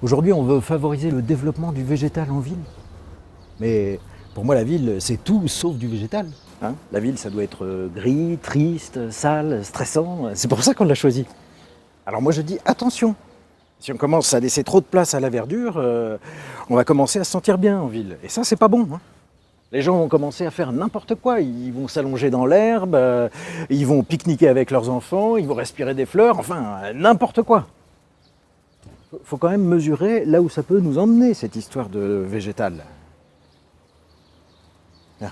Aujourd'hui, on veut favoriser le développement du végétal en ville. Mais pour moi, la ville, c'est tout sauf du végétal. Hein, la ville, ça doit être gris, triste, sale, stressant. C'est pour ça qu'on l'a choisi. Alors moi, je dis attention. Si on commence à laisser trop de place à la verdure, on va commencer à se sentir bien en ville. Et ça, c'est pas bon. Hein. Les gens vont commencer à faire n'importe quoi. Ils vont s'allonger dans l'herbe, ils vont pique-niquer avec leurs enfants, ils vont respirer des fleurs, enfin, n'importe quoi. Faut quand même mesurer là où ça peut nous emmener, cette histoire de végétal. Là.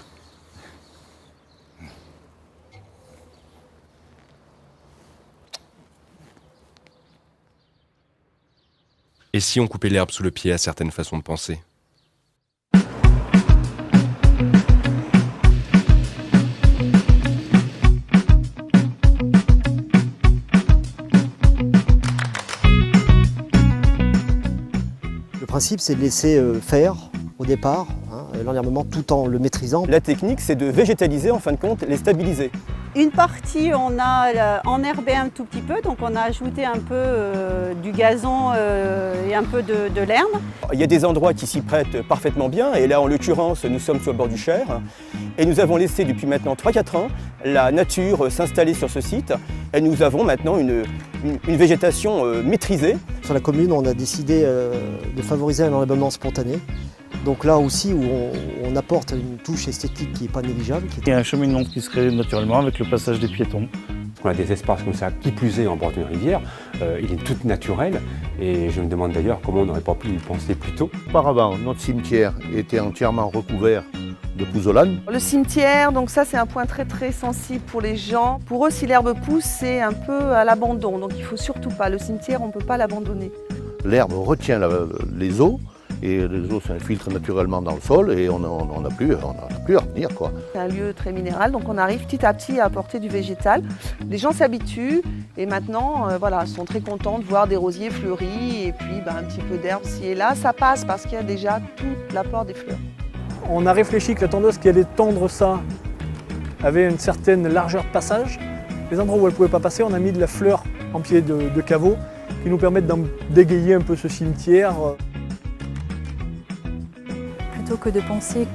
Et si on coupait l'herbe sous le pied à certaines façons de penser ? Le principe, c'est de laisser faire au départ l'enherbement tout en le maîtrisant. La technique, c'est de végétaliser, en fin de compte, les stabiliser. Une partie, on a enherbé un tout petit peu, donc on a ajouté un peu du gazon et un peu de l'herbe. Il y a des endroits qui s'y prêtent parfaitement bien, et là, en l'occurrence, nous sommes sur le bord du Cher, et nous avons laissé depuis maintenant 3-4 ans la nature s'installer sur ce site, et nous avons maintenant une végétation maîtrisée. Sur la commune, on a décidé de favoriser un enherbement spontané. Donc là aussi où on apporte une touche esthétique qui n'est pas négligeable. Il y a un cheminement qui se crée naturellement avec le passage des piétons. On a des espaces comme ça, qui plus est en bord d'une rivière, il est tout naturel et je me demande d'ailleurs comment on n'aurait pas pu y penser plus tôt. Auparavant, notre cimetière était entièrement recouvert de pouzzolane. Le cimetière, donc ça c'est un point très très sensible pour les gens. Pour eux, si l'herbe pousse, c'est un peu à l'abandon, donc il ne faut surtout pas. Le cimetière, on ne peut pas l'abandonner. L'herbe retient les eaux. Et les eaux s'infiltrent naturellement dans le sol et on n'a plus à retenir, quoi. C'est un lieu très minéral, donc on arrive petit à petit à apporter du végétal. Les gens s'habituent et maintenant sont très contents de voir des rosiers fleuris et puis un petit peu d'herbe ci et là. Ça passe parce qu'il y a déjà tout l'apport des fleurs. On a réfléchi que la tondeuse qui allait tendre ça avait une certaine largeur de passage. Les endroits où elle ne pouvait pas passer, on a mis de la fleur en pied de caveau qui nous permettent d'égayer un peu ce cimetière. Plutôt que de penser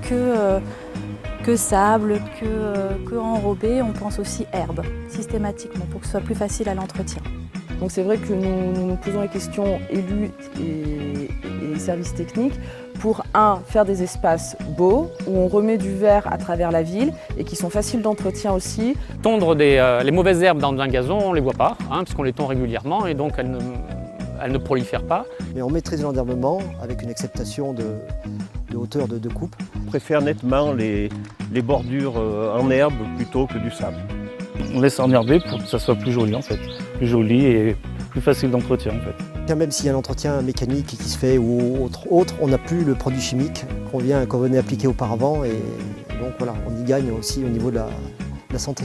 que sable, que enrobé, on pense aussi herbe, systématiquement, pour que ce soit plus facile à l'entretien. Donc c'est vrai que nous nous posons la question, élus et services techniques, pour faire des espaces beaux, où on remet du vert à travers la ville et qui sont faciles d'entretien aussi. Tondre les mauvaises herbes dans un gazon, on ne les voit pas, parce qu'on les tond régulièrement et donc elles ne prolifèrent pas. Mais on maîtrise l'enherbement avec une acceptation de hauteur de coupe. Je préfère nettement les bordures en herbe plutôt que du sable. On laisse enherber pour que ça soit plus joli en fait. Plus joli et plus facile d'entretien en fait. Même s'il y a un entretien mécanique qui se fait ou autre, on n'a plus le produit chimique qu'on venait appliquer auparavant et donc voilà, on y gagne aussi au niveau de la santé.